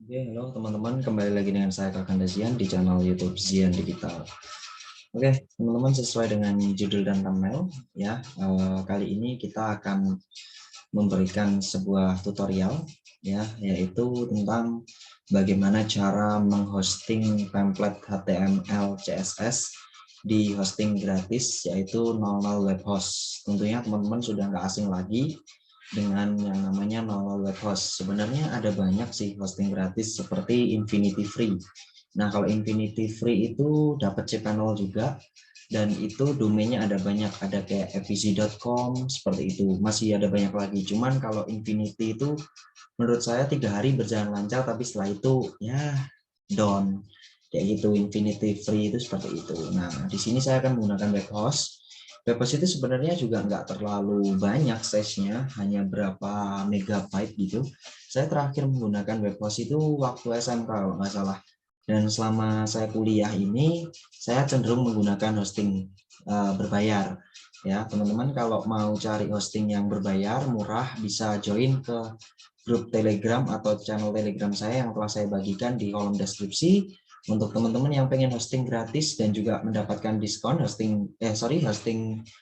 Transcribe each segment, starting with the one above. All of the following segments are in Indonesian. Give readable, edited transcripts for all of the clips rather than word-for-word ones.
Oke, halo teman-teman, kembali lagi dengan saya Kakanda Zian di channel YouTube Zian Digital. Oke, teman-teman, sesuai dengan judul dan thumbnail, ya, kali ini kita akan memberikan sebuah tutorial, ya, yaitu tentang bagaimana cara menghosting template HTML CSS di hosting gratis, yaitu 00 Web Host. Tentunya teman-teman sudah nggak asing lagi dengan yang namanya 00 Web Host. Sebenarnya ada banyak sih hosting gratis seperti Infinity Free. Nah, kalau Infinity Free itu dapat cPanel juga, dan itu domainnya ada banyak, ada kayak fvc.com, seperti itu. Masih ada banyak lagi. Cuman kalau Infinity itu menurut saya 3 hari berjalan lancar, tapi setelah itu ya down. Kayak gitu, Infinity Free itu seperti itu. Nah, di sini saya akan menggunakan web host. Web host itu sebenarnya juga nggak terlalu banyak size-nya, hanya berapa megabyte gitu. Saya terakhir menggunakan web host itu waktu SMK kalau nggak salah. Dan selama saya kuliah ini, saya cenderung menggunakan hosting berbayar. Ya, teman-teman kalau mau cari hosting yang berbayar, murah, bisa join ke grup Telegram atau channel Telegram saya yang telah saya bagikan di kolom deskripsi. Untuk teman-teman yang pengen hosting gratis dan juga mendapatkan diskon hosting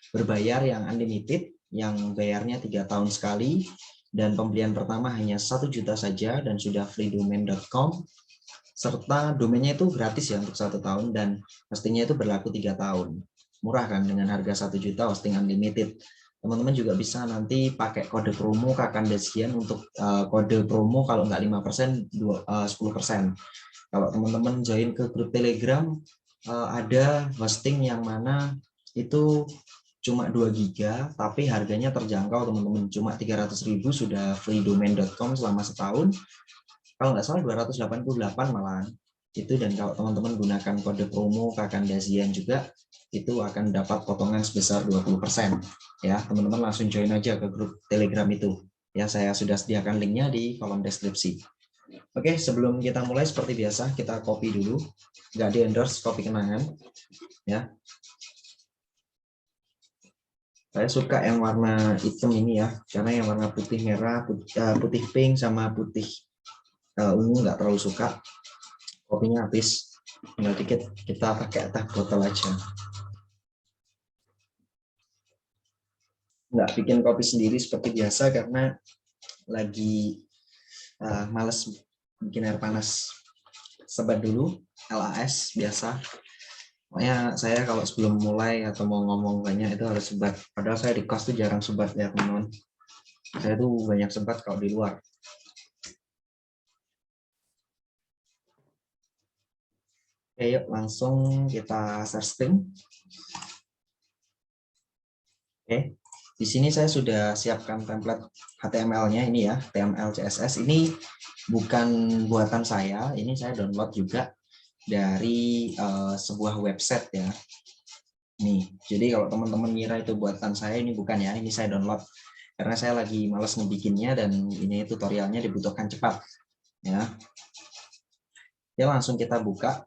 berbayar yang unlimited, yang bayarnya 3 tahun sekali, dan pembelian pertama hanya 1 juta saja dan sudah freedomain.com, serta domainnya itu gratis ya untuk 1 tahun, dan hostingnya itu berlaku 3 tahun. Murah kan dengan harga 1 juta hosting unlimited. Teman-teman juga bisa nanti pakai kode promo Kakandasian untuk kode promo, kalau nggak 5%, 10%. Kalau teman-teman join ke grup Telegram, ada hosting yang mana itu cuma 2 giga, tapi harganya terjangkau teman-teman, cuma 300.000 sudah freedomain.com selama setahun. Kalau nggak salah 288 malahan itu. Dan kalau teman-teman gunakan kode promo Kakandasian juga, itu akan dapat potongan sebesar 20%. Ya, teman-teman langsung join aja ke grup Telegram itu. Ya, saya sudah sediakan linknya di kolom deskripsi. Oke, sebelum kita mulai seperti biasa kita copy dulu, nggak di endorse, copy kenangan. Ya, saya suka yang warna hitam ini ya, karena yang warna putih merah, putih pink sama putih ungu nggak terlalu suka. Kopinya habis, tinggal dikit, kita pakai teh botol aja. Nggak bikin kopi sendiri seperti biasa karena lagi males bikin air panas. Sebat dulu, LAS biasa. Pokoknya saya kalau sebelum mulai atau mau ngomong banyak itu harus sebat. Padahal saya di kos tuh jarang sebat ya teman-teman. Saya tuh banyak sebat kalau di luar. Oke, yuk langsung kita searching. Oke, di sini saya sudah siapkan template HTML-nya ini ya, HTML CSS. Ini bukan buatan saya, ini saya download juga dari sebuah website ya. Nih, jadi kalau teman-teman ngira itu buatan saya, ini bukan ya, ini saya download karena saya lagi males ngebikinnya dan ini tutorialnya dibutuhkan cepat ya. Ya, langsung kita buka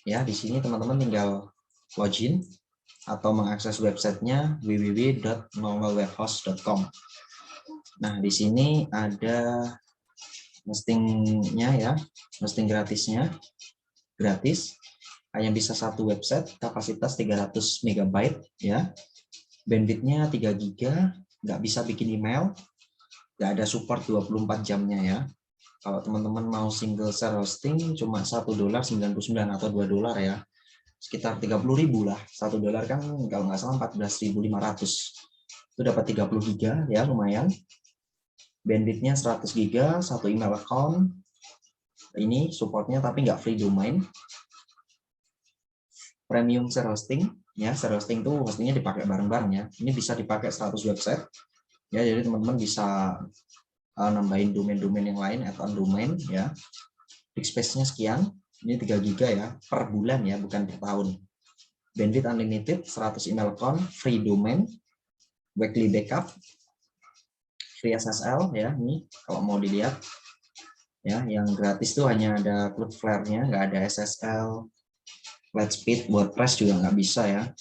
ya. Di sini teman-teman tinggal login atau mengakses websitenya www.normalwebhost.com. Nah, di sini ada hostingnya ya, hosting gratisnya, gratis. Hanya bisa satu website, kapasitas 300 MB ya. Bandwidthnya 3 GB, nggak bisa bikin email, nggak ada support 24 jamnya ya. Kalau teman-teman mau single share hosting cuma $1.99 atau $2 ya. Sekitar 30.000 lah. $1 kan kalau nggak salah 14.500. Itu dapat 30 GB ya, lumayan. Bandwidthnya 100 GB, satu email account. Ini supportnya tapi nggak free domain. Premium share hosting ya, share hosting tuh hostingnya dipakai bareng-bareng ya. Ini bisa dipakai 100 website ya, jadi teman-teman bisa nambahin domain-domain yang lain, add-on domain ya. Big space-nya sekian, ini 3 GB ya per bulan ya, bukan per tahun. Bandwidth unlimited, 100 email account, free domain, weekly backup, free SSL ya. Ini kalau mau dilihat ya, yang gratis tuh hanya ada Cloudflare-nya, nggak ada SSL. Lightspeed WordPress juga nggak bisa ya.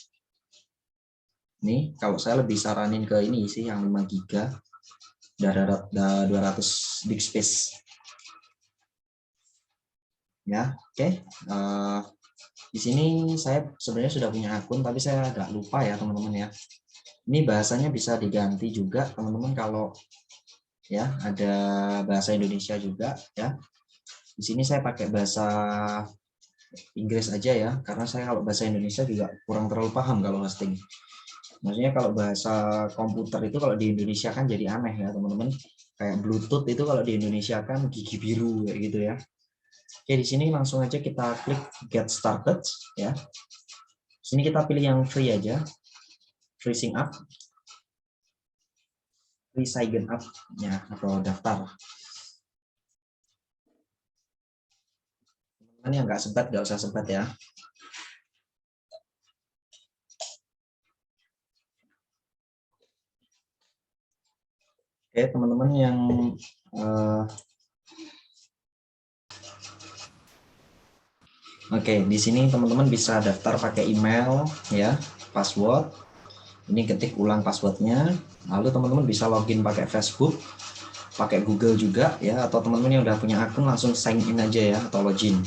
Nih, kalau saya lebih saranin ke ini sih, yang 5 GB, 200 big space. ya. Oke. Di sini saya sebenarnya sudah punya akun, tapi saya agak lupa ya teman-teman ya. Ini bahasanya bisa diganti juga teman-teman kalau ya ada bahasa Indonesia juga ya. Di sini saya pakai bahasa Inggris aja ya, karena saya kalau bahasa Indonesia juga kurang terlalu paham kalau hosting. Maksudnya kalau bahasa komputer itu kalau di Indonesia kan jadi aneh ya teman-teman. Kayak Bluetooth itu kalau di Indonesia kan gigi biru kayak gitu ya. Oke, di sini langsung aja kita klik Get Started ya. Sini kita pilih yang free aja, free sign up, free sign up ya, atau daftar. Teman-teman yang nggak sebat nggak usah sebat ya. Oke, teman-teman yang Oke, di sini teman-teman bisa daftar pakai email ya, password. Ini ketik ulang passwordnya, lalu teman-teman bisa login pakai Facebook, pakai Google juga ya, atau teman-teman yang udah punya akun langsung sign in aja ya, atau login.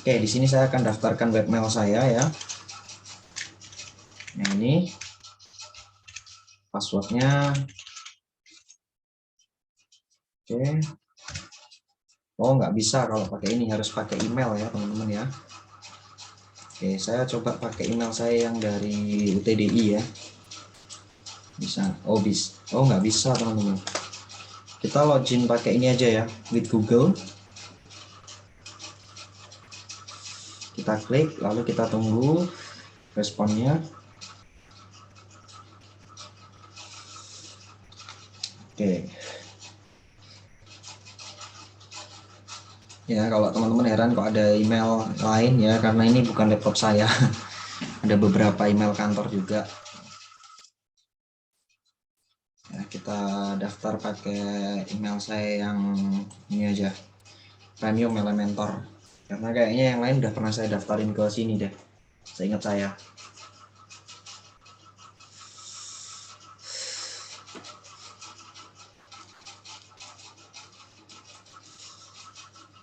Oke, di sini saya akan daftarkan webmail saya ya. Nah, ini passwordnya. Oke. Oh, nggak bisa kalau pakai ini, harus pakai email ya teman-teman ya. Oke, saya coba pakai email saya yang dari UTDI ya. Bisa. Oh, bisa. Oh, nggak bisa teman-teman. Kita login pakai ini aja ya, with Google. Kita klik, lalu kita tunggu responnya. Oke. Ya, kalau teman-teman heran kok ada email lain ya, karena ini bukan laptop saya. Ada beberapa email kantor juga. Ya, kita daftar pakai email saya yang ini aja, Premium Elementor. Karena kayaknya yang lain udah pernah saya daftarin ke sini deh, seingat saya.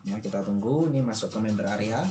Ya, kita tunggu ini masuk ke member area.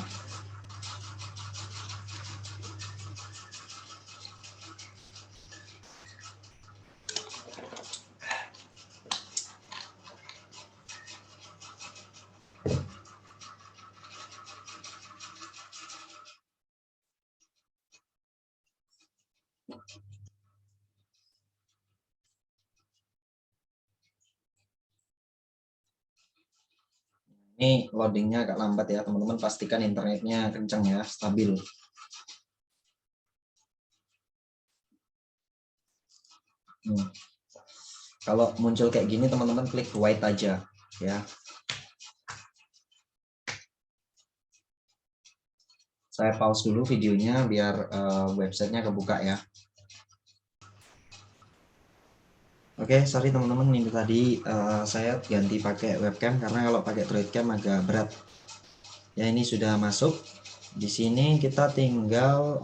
Ini loadingnya agak lambat ya teman-teman, pastikan internetnya kencang ya, stabil. Kalau muncul kayak gini teman-teman klik white aja ya. Saya pause dulu videonya biar websitenya kebuka ya. Oke, sorry teman-teman, ini tadi saya ganti pakai webcam karena kalau pakai Droidcam agak berat. Ya, ini sudah masuk. Di sini kita tinggal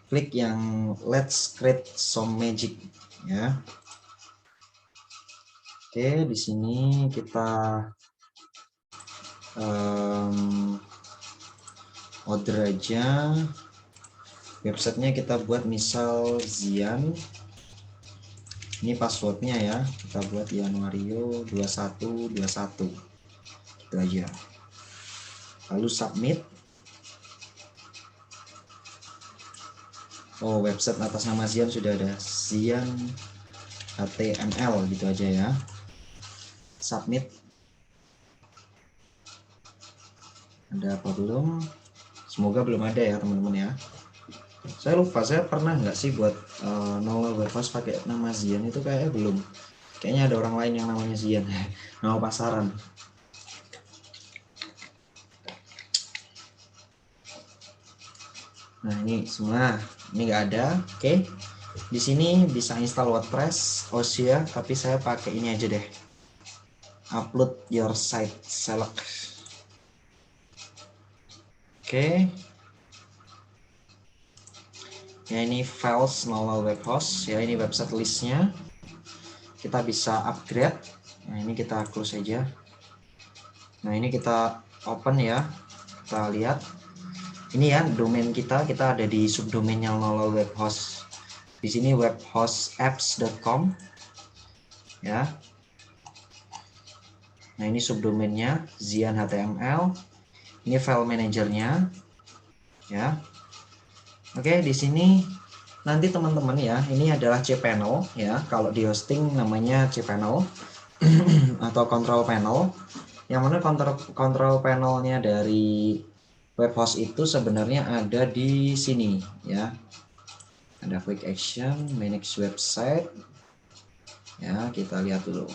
klik yang Let's Create Some Magic ya. Oke, di sini kita order aja. Websitenya kita buat misal Zian. Ini passwordnya ya, kita buat Januario 2121 itu aja. Lalu submit. Oh, website atas nama Zian sudah ada, Zian HTML gitu aja ya. Submit. Ada apa belum? Semoga belum ada ya teman-teman ya. Saya lupa, saya pernah nggak sih buat nol webhost pakai nama Zian, itu kayaknya belum. Kayaknya ada orang lain yang namanya Zian, nama pasaran. Nah, ini semua, ini nggak ada. Oke, di sini bisa install WordPress, Osia, tapi saya pakai ini aja deh. Upload your site select. Oke. Ya, ini files nol web host ya, ini website listnya. Kita bisa upgrade. Nah, ini kita close aja. Nah, ini kita open ya. Kita lihat. Ini ya domain kita ada di subdomain yang nolol web host. Di sini webhostapps.com ya. Nah, ini subdomainnya Zian HTML. Ini file manajernya ya. Oke, di sini nanti teman-teman ya, ini adalah cPanel ya. Kalau di hosting namanya cPanel atau control panel. Yang mana control panelnya dari web host itu sebenarnya ada di sini ya. Ada quick action, manage website. Ya, kita lihat dulu.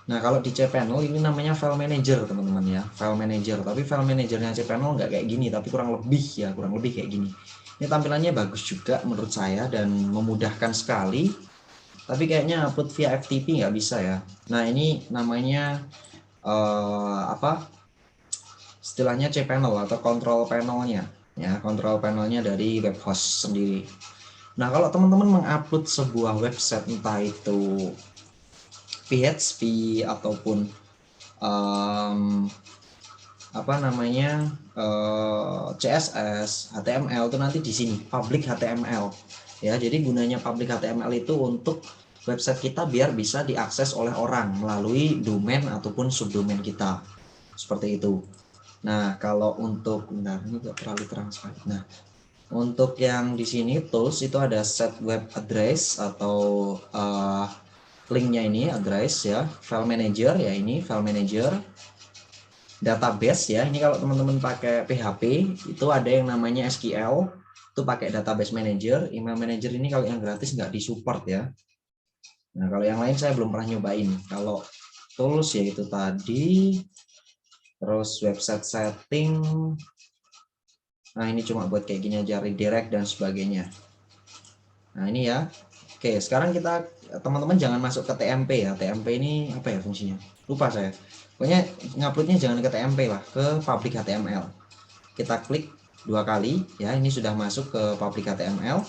Nah, kalau di cPanel ini namanya file manager, teman-teman ya. File manager, tapi file manajernya cPanel nggak kayak gini, tapi kurang lebih ya, kurang lebih kayak gini. Ini tampilannya bagus juga menurut saya dan memudahkan sekali. Tapi kayaknya upload via FTP nggak bisa ya. Nah, ini namanya apa? Istilahnya cPanel atau control panelnya ya, control panelnya dari web host sendiri. Nah, kalau teman-teman mengupload sebuah website entah itu PHP ataupun apa namanya CSS, HTML itu nanti di sini public HTML ya. Jadi gunanya public HTML itu untuk website kita biar bisa diakses oleh orang melalui domain ataupun subdomain kita seperti itu. Nah, kalau untuk bentar, ini nggak terlalu terang sekali. Nah, untuk yang di sini tools itu ada set web address atau linknya ini address ya, file manager ya, ini file manager, database ya. Ini kalau teman-teman pakai PHP itu ada yang namanya SQL, itu pakai database manager. Email manager ini kalau yang gratis nggak disupport ya. Nah, kalau yang lain saya belum pernah nyobain. Kalau tools ya itu tadi, terus website setting. Nah, ini cuma buat kayak gini aja, redirect dan sebagainya. Nah, ini ya. Oke, sekarang kita teman-teman jangan masuk ke TMP ya. TMP ini apa ya fungsinya? Lupa saya. Pokoknya nguploadnya jangan ke TMP lah, ke public HTML. Kita klik 2 kali ya, ini sudah masuk ke public HTML.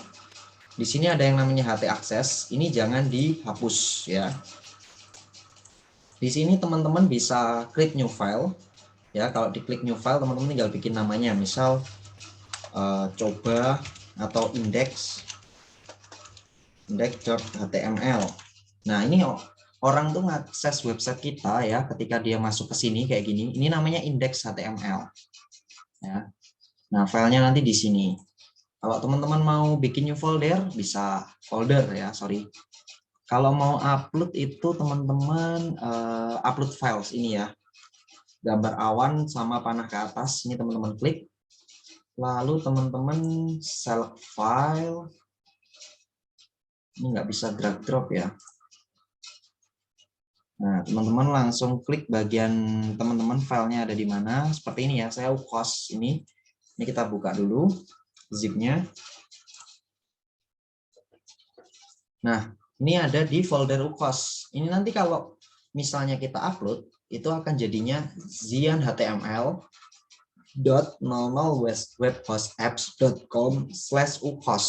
Di sini ada yang namanya HT access, ini jangan dihapus ya. Di sini teman-teman bisa create new file ya. Kalau diklik new file, teman-teman tinggal bikin namanya, misal coba atau index.html. Nah, ini orang tuh ngakses website kita ya, ketika dia masuk ke sini kayak gini, ini namanya index.html ya. Nah, filenya nanti di sini. Kalau teman-teman mau bikin new folder, bisa folder ya, sorry. Kalau mau upload itu teman-teman upload files ini ya. Gambar awan sama panah ke atas, ini teman-teman klik. Lalu teman-teman select file. Ini nggak bisa drag drop ya. Nah, teman-teman langsung klik bagian teman-teman filenya ada di mana. Seperti ini ya, saya host ini. Ini kita buka dulu zipnya. Nah, ini ada di folder UCOS. Ini nanti kalau misalnya kita upload, itu akan jadinya zian.html.webhostapps.com/ucos.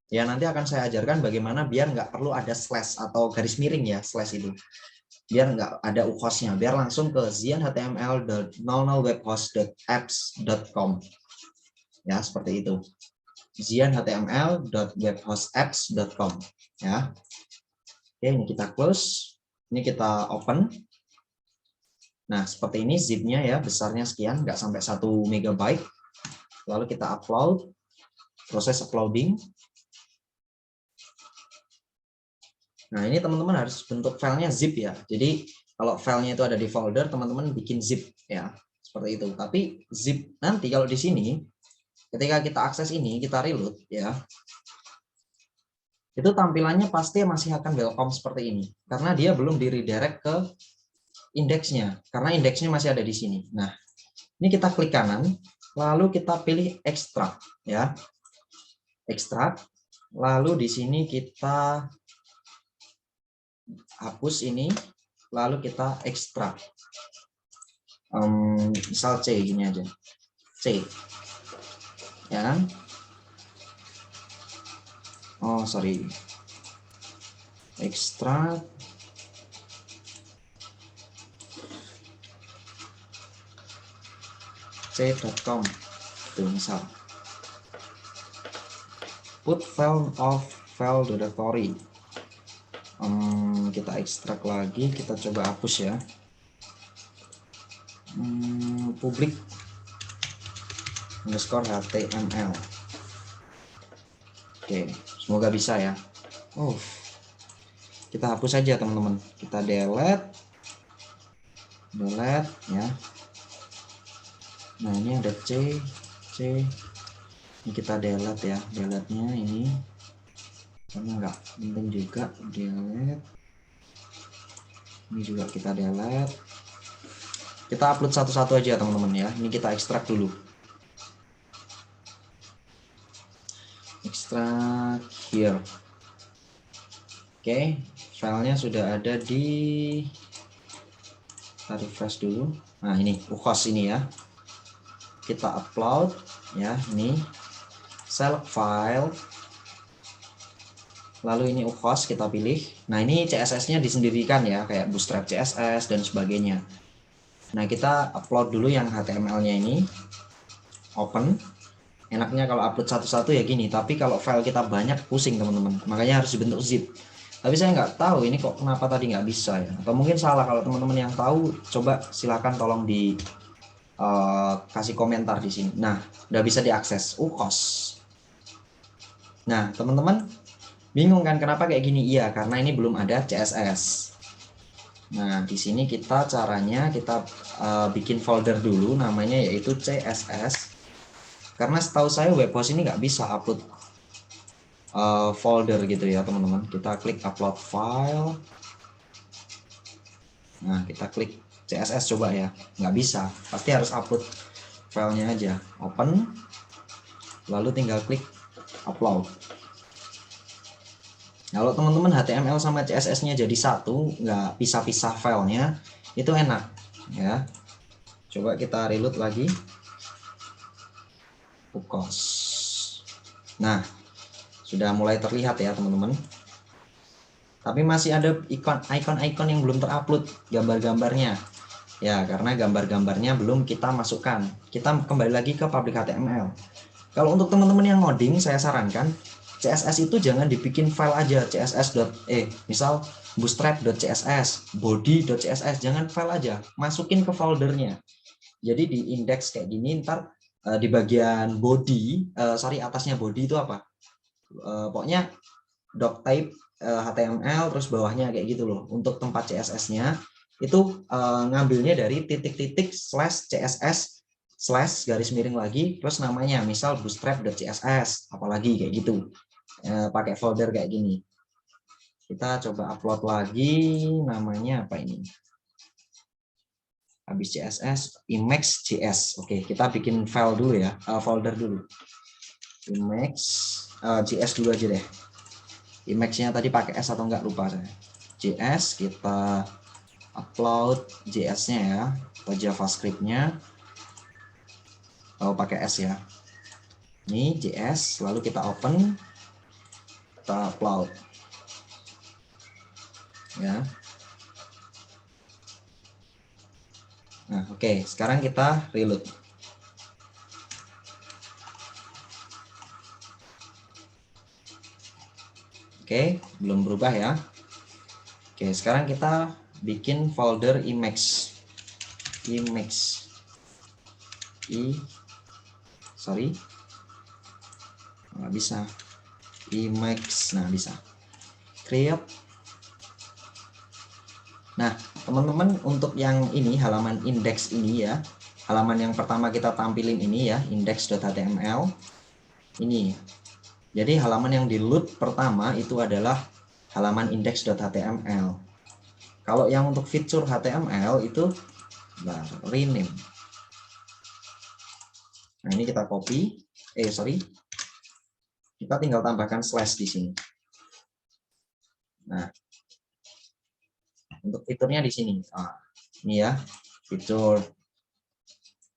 Ya, nanti akan saya ajarkan bagaimana biar nggak perlu ada slash atau garis miring ya, slash itu. Biar nggak ada ucos-nya, biar langsung ke zian.html.webhost.apps.com. Ya, seperti itu. zian.html.webhostapps.com ya. Oke, ini kita close, ini kita open. Nah, seperti ini zipnya ya, besarnya sekian, nggak sampai 1 MB. Lalu kita upload, proses uploading. Nah, ini teman-teman harus bentuk filenya zip ya. Jadi kalau filenya itu ada di folder, teman-teman bikin zip ya, seperti itu. Tapi zip nanti kalau di sini, ketika kita akses ini, kita reload ya, itu tampilannya pasti masih akan welcome seperti ini, karena dia belum di redirect ke indeksnya, karena indeksnya masih ada di sini. Nah, ini kita klik kanan, lalu kita pilih ekstrak ya, ekstrak. Lalu di sini kita hapus ini, lalu kita ekstrak. Misal C gini aja, C ya. Oh sorry, ekstrak. c.com tuh misal. Put file of file directory. Kita ekstrak lagi, kita coba hapus ya. Public underscore html. Oke, semoga bisa ya. Kita hapus saja teman-teman. Kita delete ya. Nah ini ada c. Ini kita delete ya, delete-nya ini karena nggak penting juga. Delete. Ini juga kita delete. Kita upload satu-satu aja teman-teman ya. Ini kita ekstrak dulu. Ekstrak here. Oke, filenya sudah ada di, kita refresh dulu. Nah ini ukhos ini ya. Kita upload ya, ini select file. Lalu ini ukhos kita pilih. Nah ini CSS-nya disendirikan ya, kayak Bootstrap CSS dan sebagainya. Nah kita upload dulu yang HTML-nya ini. Open. Enaknya kalau upload satu-satu ya gini, tapi kalau file kita banyak pusing teman-teman, makanya harus dibentuk zip. Tapi saya nggak tahu ini kok kenapa tadi nggak bisa ya, atau mungkin salah. Kalau teman-teman yang tahu, coba silakan tolong di kasih komentar di sini. Nah udah bisa diakses ukhos. Nah teman-teman bingung kan kenapa kayak gini? Iya, karena ini belum ada CSS. Nah di sini kita caranya kita bikin folder dulu, namanya yaitu CSS. Karena setahu saya Webhost ini nggak bisa upload folder gitu ya teman-teman. Kita klik upload file. Nah kita klik CSS coba ya, nggak bisa. Pasti harus upload filenya aja. Open, lalu tinggal klik upload. Kalau teman-teman HTML sama CSS-nya jadi satu, nggak pisah-pisah filenya, itu enak ya. Coba kita reload lagi. Ukhos. Nah, sudah mulai terlihat ya teman-teman. Tapi masih ada ikon-ikon yang belum terupload gambar-gambarnya. Ya, karena gambar-gambarnya belum kita masukkan. Kita kembali lagi ke public HTML. Kalau untuk teman-teman yang ngoding, saya sarankan CSS itu jangan dibikin file aja, misal bootstrap.css, body.css, jangan file aja, masukin ke foldernya. Jadi di index kayak gini, ntar di bagian body, atasnya body itu apa? Pokoknya doctype HTML, terus bawahnya kayak gitu loh. Untuk tempat CSS-nya itu ngambilnya dari titik-titik slash CSS slash garis miring lagi, terus namanya misal bootstrap.css, apalagi kayak gitu. Pakai folder kayak gini. Kita coba upload lagi, namanya apa ini? Habis CSS, image.js. Oke, kita bikin file dulu ya, folder dulu. Image.js dulu aja deh. Image-nya tadi pakai S atau enggak lupa saya. JS, kita upload JS-nya ya, atau JavaScript-nya. Pakai S ya. Ini JS, lalu kita open, kita upload. Ya. Nah, oke, sekarang kita reload. Oke, belum berubah ya. Oke, sekarang kita bikin folder image. Nggak bisa. Image, nah bisa. Create. Nah, teman-teman, untuk yang ini halaman index ini ya, halaman yang pertama kita tampilin ini ya, index.html ini. Jadi halaman yang di load pertama itu adalah halaman index.html. Kalau yang untuk fitur HTML itu rename. Nah, ini kita copy. Kita tinggal tambahkan slash di sini. Nah, untuk fiturnya di sini. Ini ya, fitur.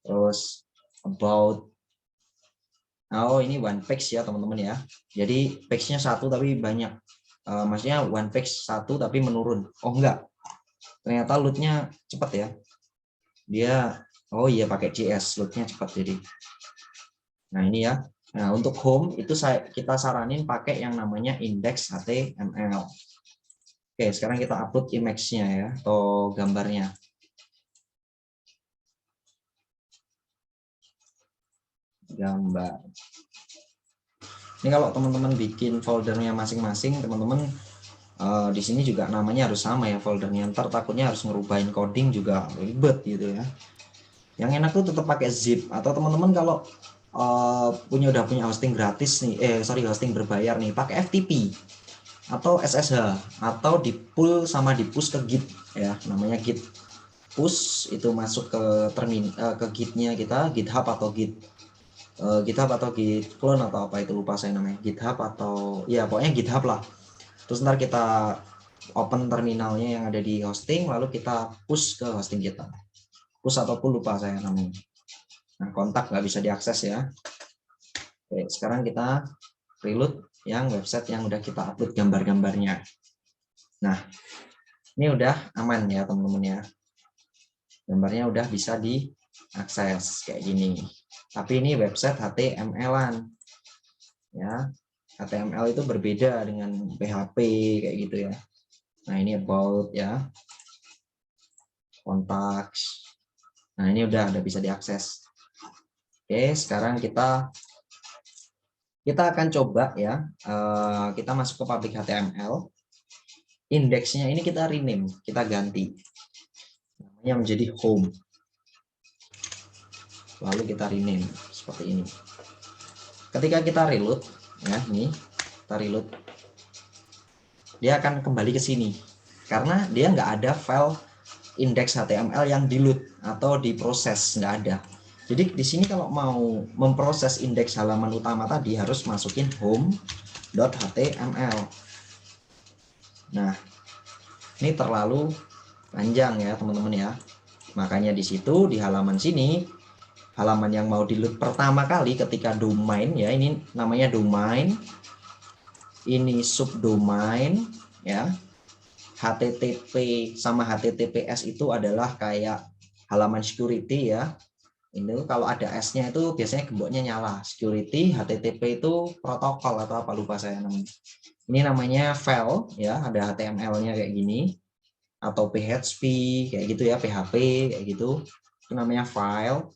Terus about. Oh, ini one page ya teman-teman ya. Jadi page-nya satu tapi banyak. Maksudnya one page satu tapi menurun. Oh enggak. Ternyata load-nya cepat ya. Dia Oh iya, pakai JS, loadnya cepat jadi. Nah ini ya. Nah untuk home itu kita saranin pakai yang namanya index HTML. Oke, sekarang kita upload image-nya ya, atau gambarnya. Gambar. Ini kalau teman-teman bikin foldernya masing-masing, teman-teman di sini juga namanya harus sama ya foldernya. Ntar takutnya harus ngerubahin coding juga ribet gitu ya. Yang enak tuh tetap pakai zip, atau teman-teman kalau udah punya hosting gratis nih, hosting berbayar nih, pakai FTP atau SSH, atau di pull sama di push ke Git ya, namanya Git push, itu masuk ke ke Gitnya kita, GitHub atau GitHub atau Git clone atau apa itu, lupa saya namanya, GitHub atau ya pokoknya GitHub lah. Terus ntar kita open terminalnya yang ada di hosting, lalu kita push ke hosting kita, push atau pull lupa saya namanya. Nah kontak nggak bisa diakses ya. Oke, sekarang kita reload yang website yang udah kita upload gambar-gambarnya. Nah ini udah aman ya teman-teman ya, gambarnya udah bisa diakses kayak gini. Tapi ini website HTML-an ya. HTML itu berbeda dengan PHP kayak gitu ya. Nah ini about ya, contacts. Nah ini udah bisa diakses. Oke, sekarang kita akan coba ya, kita masuk ke public HTML. Indeksnya ini kita rename, kita ganti namanya menjadi home, lalu kita rename seperti ini. Ketika kita reload ya, ini kita reload, dia akan kembali ke sini karena dia nggak ada file index HTML yang di load atau diproses, nggak ada. Jadi di sini kalau mau memproses indeks halaman utama tadi harus masukin home.html. Nah, ini terlalu panjang ya teman-teman ya. Makanya di situ di halaman sini, halaman yang mau di load pertama kali ketika domain ya, ini namanya domain, ini subdomain ya. HTTP sama HTTPS itu adalah kayak halaman security ya. Ini kalau ada S-nya itu biasanya gemboknya nyala. Security, HTTP itu protokol atau apa lupa saya namanya. Ini namanya file ya, ada HTML-nya kayak gini, atau PHP kayak gitu ya, PHP kayak gitu. Itu namanya file.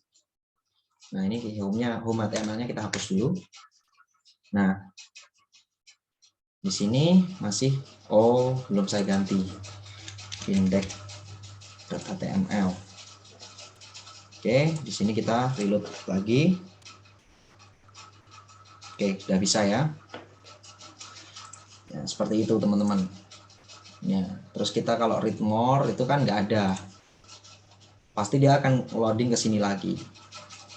Nah ini home-nya, home HTML-nya kita hapus dulu. Nah di sini masih belum saya ganti index.html. Oke, di sini kita reload lagi. Oke, sudah bisa ya. Ya seperti itu teman-teman. Ya, terus kita kalau read more itu kan nggak ada, pasti dia akan loading ke sini lagi.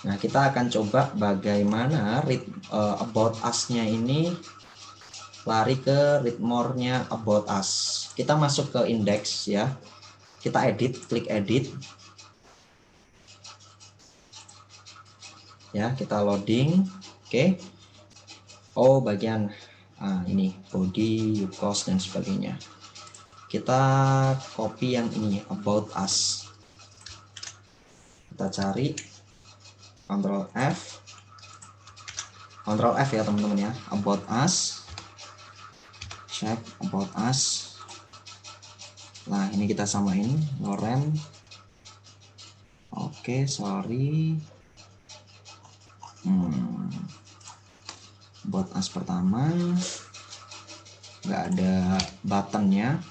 Nah, kita akan coba bagaimana read about us-nya ini lari ke read more-nya about us. Kita masuk ke index ya. Kita edit, klik edit. Ya, kita loading. Oke. Bagian ini body, cost dan sebagainya. Kita copy yang ini about us. Kita cari Ctrl F ya teman-teman ya, about us, check about us. Nah ini kita samain lorem. Oke, sorry. About us pertama nggak ada buttonnya.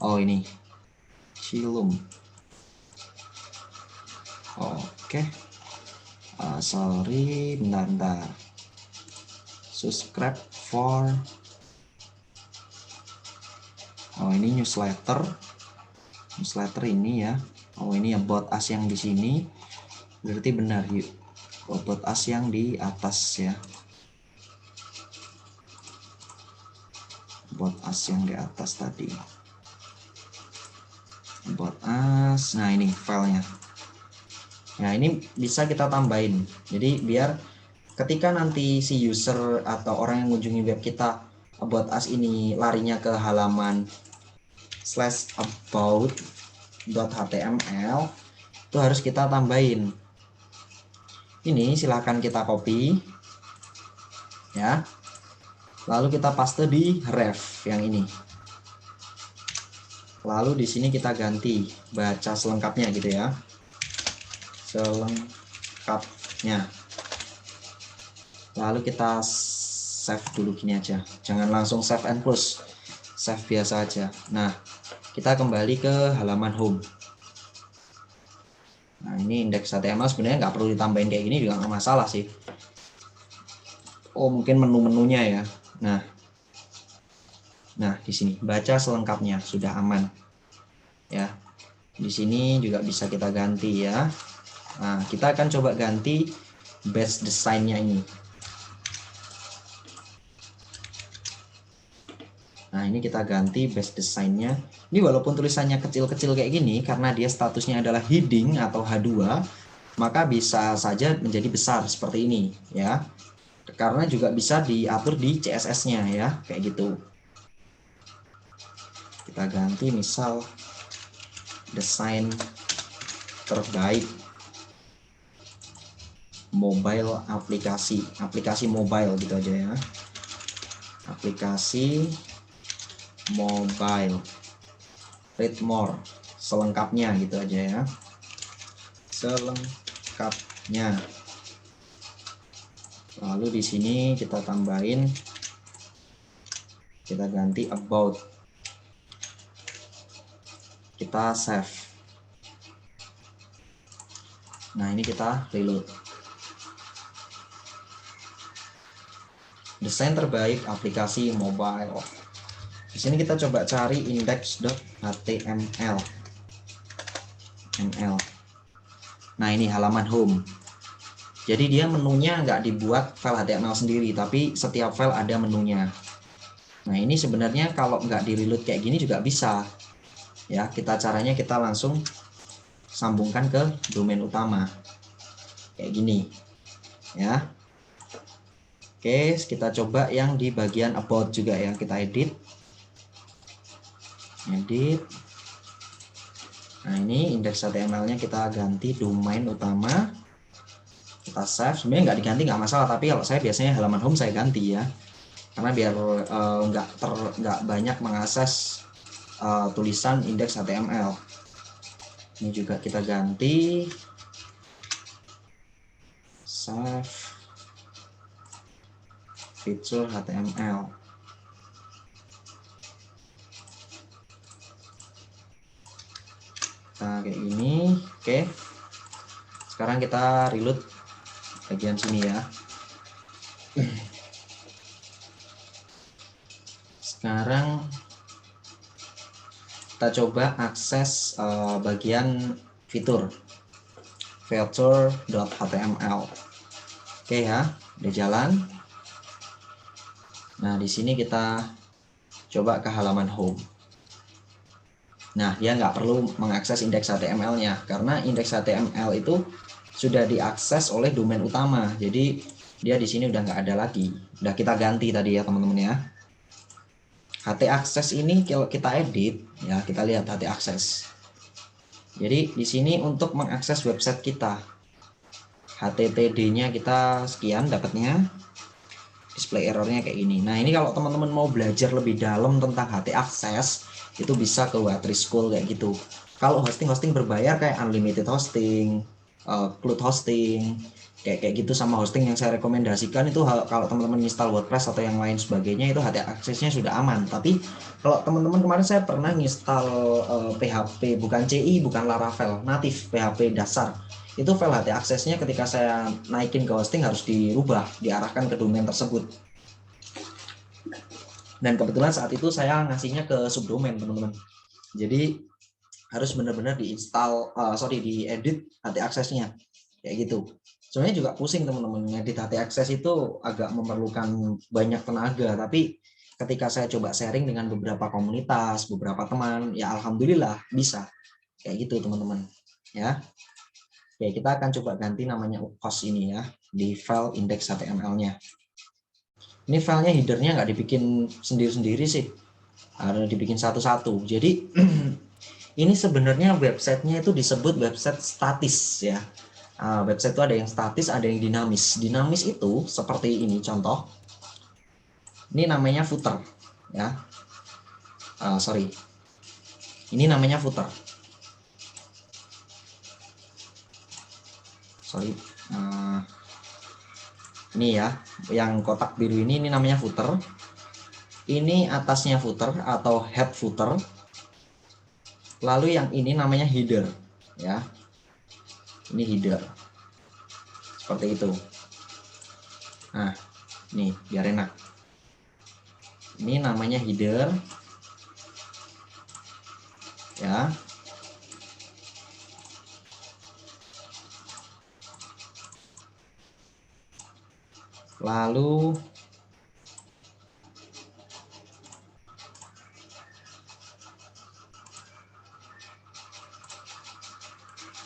Ini Cilum. Oke. Sorry, bentar. Subscribe for. Ini newsletter ini ya. Ini about us yang di sini. Berarti benar yuk. About us yang di atas ya. About us yang di atas tadi. About us. Nah ini filenya. Nah ini bisa kita tambahin. Jadi biar ketika nanti si user atau orang yang mengunjungi web kita about us ini larinya ke halaman /about.html itu harus kita tambahin. Ini silahkan kita copy ya. Lalu kita paste di ref yang ini. Lalu di sini kita ganti baca selengkapnya gitu ya. Selengkapnya. Lalu kita save dulu gini aja. Jangan langsung save and close. Save biasa aja. Nah, kita kembali ke halaman home. Nah, ini indeks HTML sebenarnya nggak perlu ditambahin kayak gini juga nggak masalah sih. Oh, mungkin menu-menunya ya. Nah, di sini baca selengkapnya sudah aman. Ya. Di sini juga bisa kita ganti ya. Nah, kita akan coba ganti base desainnya ini. Nah, ini kita ganti base desainnya. Ini walaupun tulisannya kecil-kecil kayak gini, karena dia statusnya adalah heading atau H2, maka bisa saja menjadi besar seperti ini ya. Karena juga bisa diatur di CSS-nya ya, kayak gitu. Kita ganti misal desain terbaik mobile aplikasi mobile gitu aja ya. Aplikasi mobile, read more, selengkapnya gitu aja ya. Selengkapnya. Lalu di sini kita tambahin, kita ganti about. Kita save. Nah, ini kita reload. Desain terbaik aplikasi mobile. Di sini kita coba cari index.html. Nah, ini halaman home. Jadi dia menunya nggak dibuat file HTML sendiri, tapi setiap file ada menunya. Nah, ini sebenarnya kalau nggak di reload kayak gini juga bisa. Ya, caranya kita langsung sambungkan ke domain utama. Kayak gini. Ya. Oke, kita coba yang di bagian about juga ya, kita edit. Nah, ini indeks HTML-nya kita ganti domain utama. Kita save. Sebenarnya nggak diganti nggak masalah, tapi kalau saya biasanya halaman home saya ganti ya, karena biar nggak banyak mengakses tulisan indeks HTML. Ini juga kita ganti. Save feature HTML. Nah, kayak gini. Oke. Sekarang kita reload bagian sini ya. Sekarang kita coba akses bagian fitur feature.html. Oke ya, udah jalan. Nah, di sini kita coba ke halaman home. Nah, dia nggak perlu mengakses indeks HTML-nya, karena indeks HTML itu sudah diakses oleh domain utama. Jadi dia di sini udah nggak ada lagi. Udah kita ganti tadi ya teman-teman ya. HT access ini kalau kita edit ya, kita lihat HT access. Jadi di sini untuk mengakses website kita, HTTP-nya kita sekian dapatnya. Display errornya kayak gini. Nah, ini kalau teman-teman mau belajar lebih dalam tentang HT access, itu bisa ke Watry School kayak gitu. Kalau hosting berbayar kayak unlimited hosting, cloud hosting, kayak gitu sama hosting yang saya rekomendasikan itu kalau teman-teman install WordPress atau yang lain sebagainya itu HT access-nya sudah aman. Tapi kalau teman-teman kemarin saya pernah install PHP bukan CI, bukan Laravel, natif PHP dasar. Itu file HT aksesnya ketika saya naikin ke hosting harus dirubah, diarahkan ke domain tersebut. Dan kebetulan saat itu saya ngasihnya ke subdomain teman-teman. Jadi harus benar-benar diedit HT aksesnya kayak gitu. Sebenarnya juga pusing teman-teman, ngedit HT akses itu agak memerlukan banyak tenaga, tapi ketika saya coba sharing dengan beberapa komunitas, beberapa teman, ya alhamdulillah bisa kayak gitu teman-teman ya. Oke, kita akan coba ganti namanya UCOS ini ya, di file index HTML-nya. Ini filenya header-nya nggak dibikin sendiri-sendiri sih. Harus dibikin satu-satu. Jadi ini sebenarnya websitenya itu disebut website statis ya. Website itu ada yang statis, ada yang dinamis. Dinamis itu seperti ini contoh. Ini namanya footer ya. Sorry. Ini namanya footer. Sorry. Ini ya, yang kotak biru ini namanya footer. Ini atasnya footer atau head footer. Lalu yang ini namanya header ya. Ini header. Seperti itu. Nah, nih biar enak. Ini namanya header. Ya. Lalu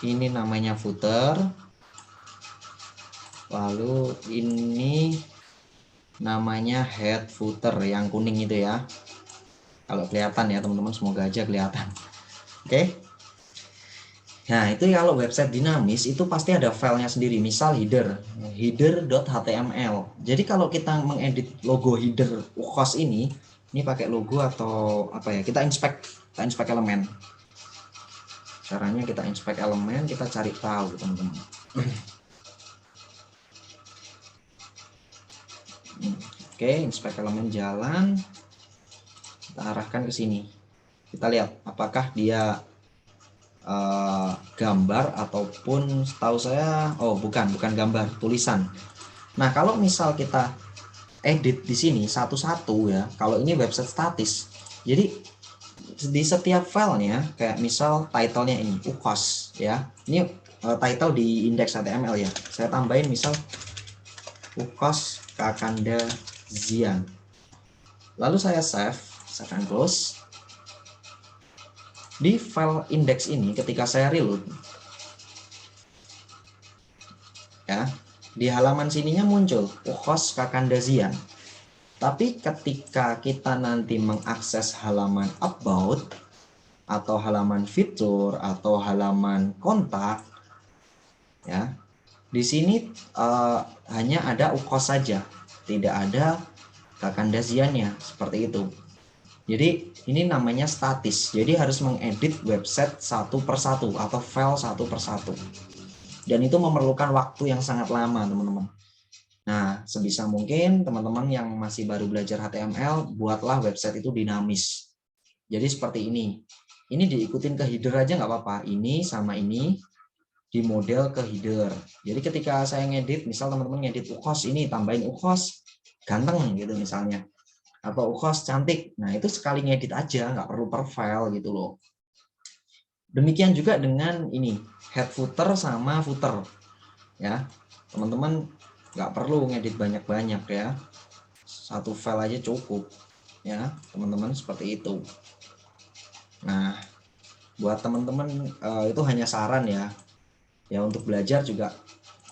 ini namanya footer. Lalu ini namanya head footer yang kuning itu ya. Kalau kelihatan ya teman-teman, semoga aja kelihatan. Oke. Nah, itu kalau website dinamis itu pasti ada filenya sendiri. Misal header.html. Jadi kalau kita mengedit logo header UCOS ini pakai logo atau apa ya? Kita inspect elemen. Caranya kita inspect elemen, kita cari tahu teman-teman. Oke, inspect elemen jalan. Kita arahkan ke sini. Kita lihat apakah dia gambar ataupun setahu saya bukan gambar, tulisan. Nah, kalau misal kita edit di sini satu-satu ya, kalau ini website statis. Jadi di setiap filenya kayak misal titlenya ini UCOS ya. Ini title di index.html ya. Saya tambahin misal UCOS Kakanda Zian. Lalu saya save, saya akan close. Di file index ini ketika saya reload ya, di halaman sininya muncul UCOS Kakanda Zian. Tapi ketika kita nanti mengakses halaman about atau halaman fitur atau halaman kontak ya, di sini hanya ada UCOS saja, tidak ada Kakanda Ziannya, seperti itu. Jadi ini namanya statis. Jadi harus mengedit website satu persatu atau file satu persatu. Dan itu memerlukan waktu yang sangat lama, teman-teman. Nah, sebisa mungkin teman-teman yang masih baru belajar HTML, buatlah website itu dinamis. Jadi seperti ini. Ini diikutin ke header aja nggak apa-apa. Ini sama ini di model ke header. Jadi ketika saya ngedit, misal teman-teman ngedit UCOS ini, tambahin UCOS ganteng gitu misalnya. Atau UCOS cantik. Nah, itu sekali ngedit aja, nggak perlu per file gitu loh. Demikian juga dengan ini, head footer sama footer. Ya, teman-teman nggak perlu ngedit banyak-banyak ya. Satu file aja cukup. Ya, teman-teman seperti itu. Nah, buat teman-teman itu hanya saran ya. Ya, untuk belajar juga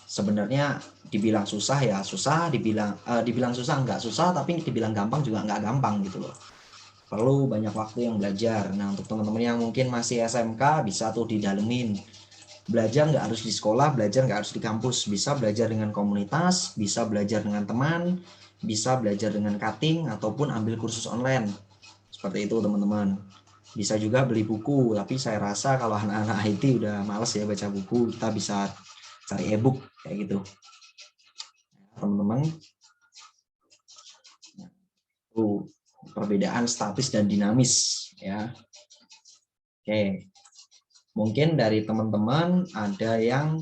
sebenarnya dibilang susah ya susah, dibilang susah nggak susah, tapi dibilang gampang juga nggak gampang gitu loh. Perlu banyak waktu yang belajar. Nah, untuk teman-teman yang mungkin masih SMK bisa tuh didalemin. Belajar nggak harus di sekolah, belajar nggak harus di kampus. Bisa belajar dengan komunitas, bisa belajar dengan teman, bisa belajar dengan cutting, ataupun ambil kursus online. Seperti itu teman-teman. Bisa juga beli buku, tapi saya rasa kalau anak-anak IT udah males ya baca buku, kita bisa cari e-book kayak gitu. Teman-teman. Perbedaan statis dan dinamis ya. Oke, mungkin dari teman-teman ada yang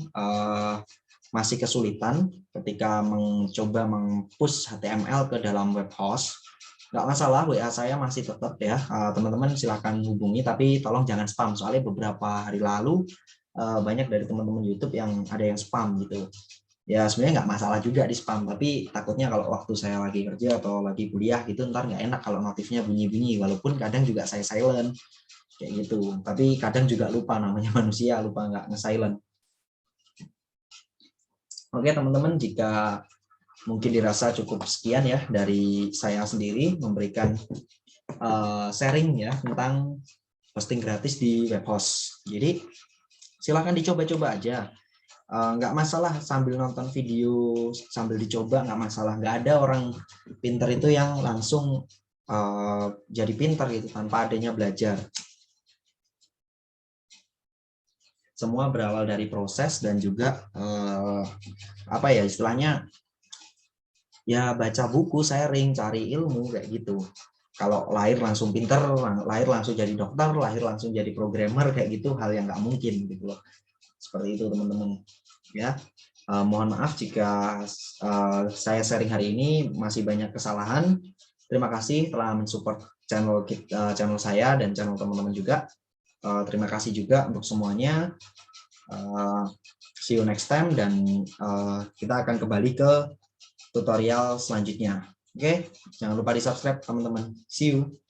masih kesulitan ketika mencoba meng-push HTML ke dalam web host. Nggak masalah, WA saya masih tetap ya, teman-teman silahkan hubungi, tapi tolong jangan spam, soalnya beberapa hari lalu banyak dari teman-teman YouTube yang ada yang spam gitu. Ya sebenarnya nggak masalah juga di spam, tapi takutnya kalau waktu saya lagi kerja atau lagi kuliah gitu ntar nggak enak kalau notifnya bunyi-bunyi, walaupun kadang juga saya silent kayak gitu, tapi kadang juga lupa, namanya manusia, lupa nggak nge-silent. Oke teman-teman, jika mungkin dirasa cukup sekian ya dari saya sendiri memberikan sharing ya tentang hosting gratis di web host. Jadi silakan dicoba-coba aja. Nggak masalah sambil nonton video sambil dicoba, nggak masalah. Nggak ada orang pinter itu yang langsung jadi pinter gitu tanpa adanya belajar. Semua berawal dari proses dan juga apa ya istilahnya, ya baca buku, sharing, cari ilmu kayak gitu. Kalau lahir langsung pinter, lahir langsung jadi dokter, lahir langsung jadi programmer kayak gitu, hal yang nggak mungkin gitu loh. Seperti itu teman-teman ya. Mohon maaf jika saya sharing hari ini masih banyak kesalahan. Terima kasih telah mensupport channel saya dan channel teman-teman juga. Terima kasih juga untuk semuanya. See you next time dan kita akan kembali ke tutorial selanjutnya. Oke, jangan lupa di subscribe teman-teman. See you.